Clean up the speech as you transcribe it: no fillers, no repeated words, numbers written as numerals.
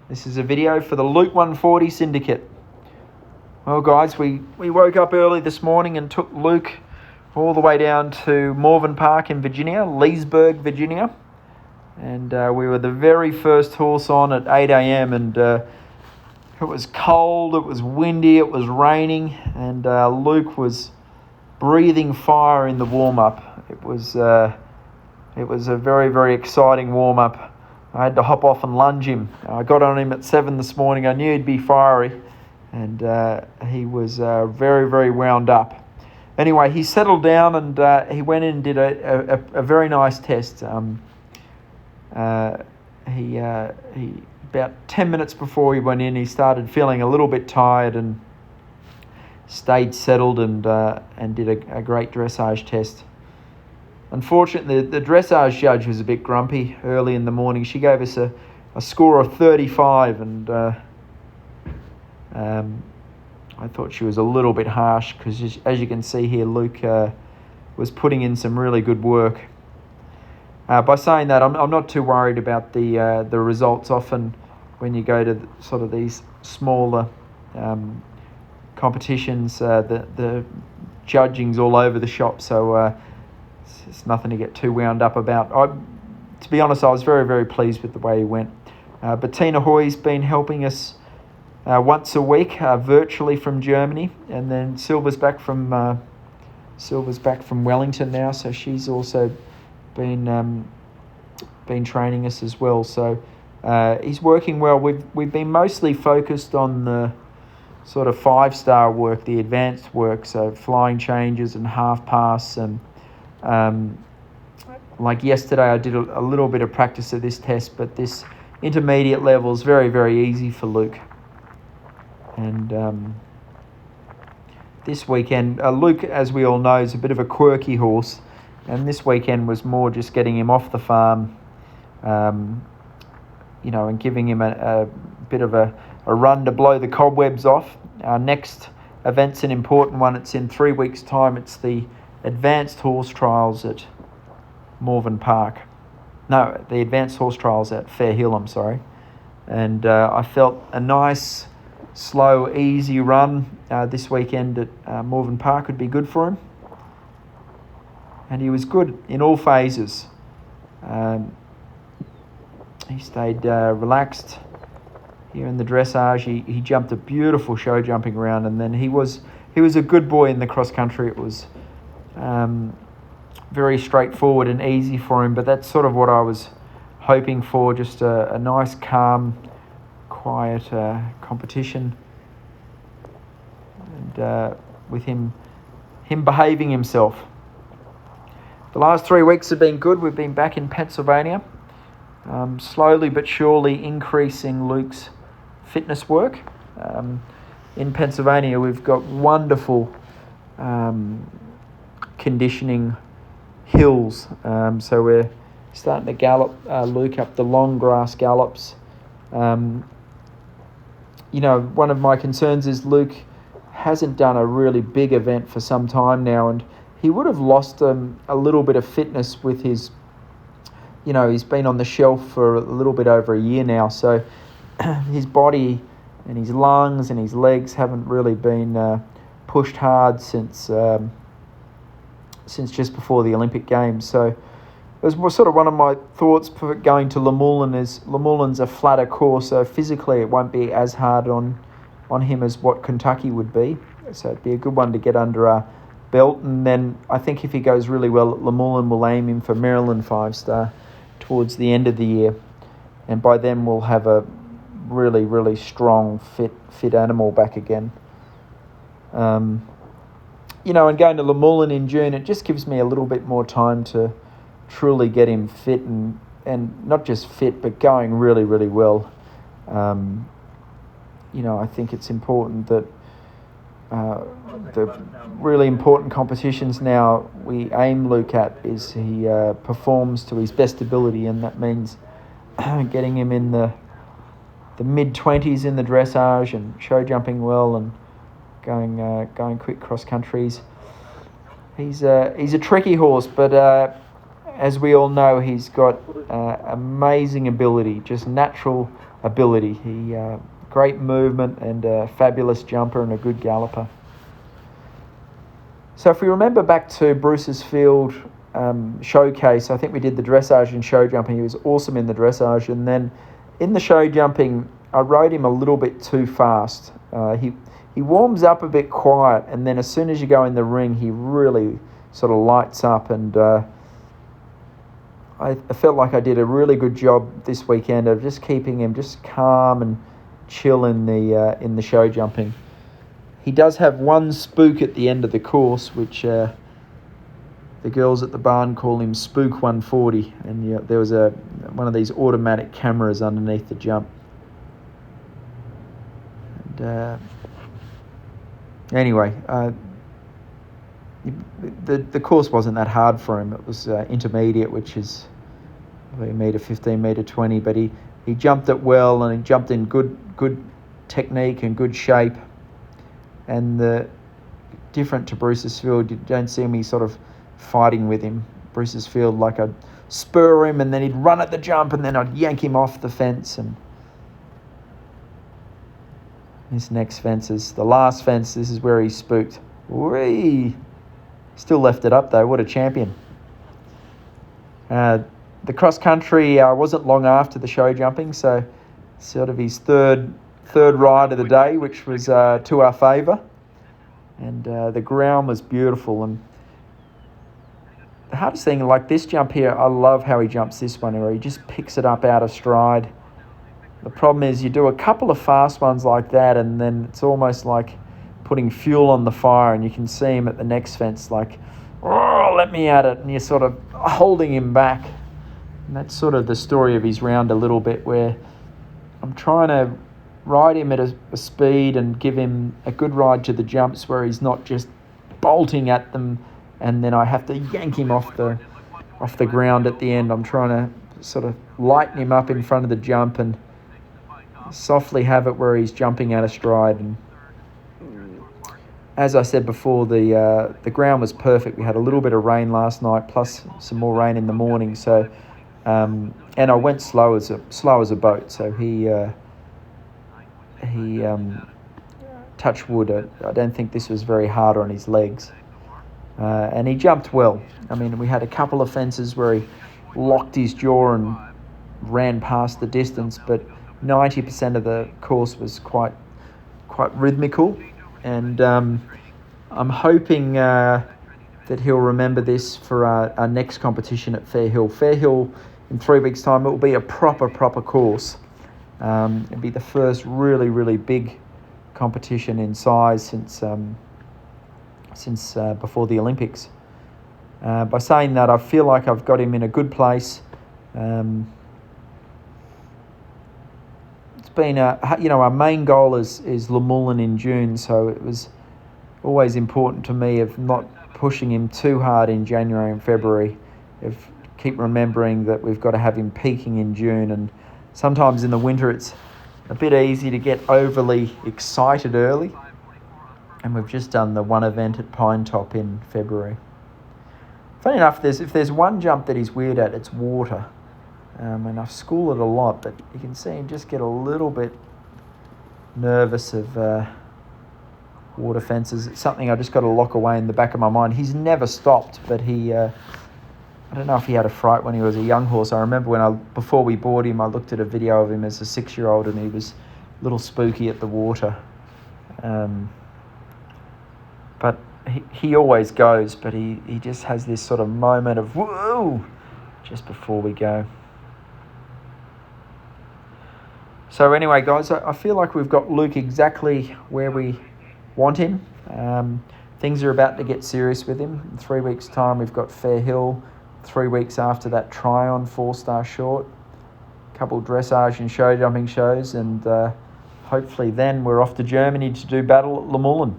This is a video for the Luke 140 Syndicate. Well guys, we woke up early this morning and took Luke all the way down to Morven Park in Virginia, Leesburg, Virginia. And we were the very first horse on at 8 a.m. and it was cold, it was windy, it was raining, and Luke was breathing fire in the warm-up. It was a very, very exciting warm-up. I had to hop off and lunge him. I got on him at 7 this morning. I knew he'd be fiery, and he was very, very wound up. Anyway, he settled down and he went in and did a very nice test. He about 10 minutes before he went in, he started feeling a little bit tired and stayed settled and did a great dressage test. Unfortunately, the dressage judge was a bit grumpy early in the morning. She gave us a score of 35, and I thought she was a little bit harsh because, as you can see here, Luke was putting in some really good work. By saying that, I'm not too worried about the results. Often when you go to sort of these smaller competitions, the judging's all over the shop, so it's nothing to get too wound up about. To be honest, I was very, very pleased with the way he went. Bettina Hoy's been helping us once a week, virtually from Germany, and then Silver's back from Wellington now, so she's also been training us as well. So he's working well. We've been mostly focused on the sort of 5-star work, the advanced work, so flying changes and half pass, and like yesterday I did a little bit of practice of this test, but this intermediate level is very, very easy for Luke. And this weekend, Luke, as we all know, is a bit of a quirky horse, and this weekend was more just getting him off the farm, and giving him a bit of a run to blow the cobwebs off. Our next event's an important one. It's in 3 weeks' time. It's the Advanced Horse Trials at Morven Park. No, the Advanced Horse Trials at Fair Hill, I'm sorry. And I felt a nice, slow, easy run this weekend at Morven Park would be good for him. And he was good in all phases. He stayed relaxed here in the dressage. He jumped a beautiful show jumping round, and then he was a good boy in the cross country. It was very straightforward and easy for him, but that's sort of what I was hoping for, just a nice, calm, quiet competition, and with him behaving himself. The last 3 weeks have been good. We've been back in Pennsylvania, slowly but surely increasing Luke's fitness work. In Pennsylvania, we've got wonderful conditioning hills, so we're starting to gallop Luke up the long grass gallops. One of my concerns is Luke hasn't done a really big event for some time now, and he would have lost a little bit of fitness with his, he's been on the shelf for a little bit over a year now, so his body and his lungs and his legs haven't really been pushed hard since just before the Olympic Games. So it was sort of one of my thoughts for going to Le Moulin is Le Moulin's a flatter course, so physically it won't be as hard on him as what Kentucky would be. So it'd be a good one to get under our belt. And then I think if he goes really well at Le Moulin, we'll aim him for Maryland 5-star towards the end of the year. And by then we'll have a really, really strong, fit animal back again. And going to Le Moulin in June, it just gives me a little bit more time to truly get him fit and not just fit, but going really, really well. I think it's important that the really important competitions now we aim Luke at is he performs to his best ability, and that means getting him in the mid-20s in the dressage and show jumping well and going quick cross countries. He's a tricky horse, but as we all know, he's got amazing ability, just natural ability. He great movement and a fabulous jumper and a good galloper. So if we remember back to Bruce's Field showcase, I think we did the dressage and show jumping. He was awesome in the dressage, and then in the show jumping, I rode him a little bit too fast. He warms up a bit quiet, and then as soon as you go in the ring, he really sort of lights up. And I felt like I did a really good job this weekend of just keeping him just calm and chill in the show jumping. He does have one spook at the end of the course, which the girls at the barn call him Spook 140, and there was one of these automatic cameras underneath the jump. And anyway, the course wasn't that hard for him. It was intermediate, which is a metre 15, metre 20, but he jumped it well, and he jumped in good technique and good shape. And different to Bruce's Field, you don't see me sort of fighting with him. Bruce's Field, like I'd spur him and then he'd run at the jump and then I'd yank him off the fence. And this next fence is the last fence. This is where he spooked. Whee! Still left it up though. What a champion. The cross country wasn't long after the show jumping, so sort of his third ride of the day, which was to our favour. And the ground was beautiful. And the hardest thing, like this jump here, I love how he jumps this one, where he just picks it up out of stride. The problem is you do a couple of fast ones like that, and then it's almost like putting fuel on the fire, and you can see him at the next fence like, oh, let me at it, and you're sort of holding him back. And that's sort of the story of his round a little bit, where I'm trying to ride him at a speed and give him a good ride to the jumps where he's not just bolting at them, and then I have to yank him off the ground at the end. I'm trying to sort of lighten him up in front of the jump and softly have it where he's jumping out of stride. And as I said before, the ground was perfect. We had a little bit of rain last night, plus some more rain in the morning. So, and I went slow as a boat. So he touched wood. I don't think this was very hard on his legs, and he jumped well. I mean, we had a couple of fences where he locked his jaw and ran past the distance, but 90% of the course was quite rhythmical. And I'm hoping that he'll remember this for our next competition at Fair Hill. Fair Hill, in 3 weeks' time, it will be a proper course. It'll be the first really big competition in size since before the Olympics. By saying that, I feel like I've got him in a good place. It's been our main goal is Lemullin in June, so it was always important to me of not pushing him too hard in January and February. Keep remembering that we've got to have him peaking in June, and sometimes in the winter it's a bit easy to get overly excited early. And we've just done the one event at Pine Top in February. Funny enough, if there's one jump that he's weird at, it's water. And I've schooled it a lot, but you can see him just get a little bit nervous of water fences. It's something I just got to lock away in the back of my mind. He's never stopped, but I don't know if he had a fright when he was a young horse. I remember before we bought him, I looked at a video of him as a 6-year-old, and he was a little spooky at the water. But he always goes, but he just has this sort of moment of whoa just before we go. So anyway, guys, I feel like we've got Luke exactly where we want him. Things are about to get serious with him. In 3 weeks' time, we've got Fair Hill. 3 weeks after that, Tryon 4-star short. A couple dressage and show jumping shows, and hopefully then we're off to Germany to do battle at Lemullin.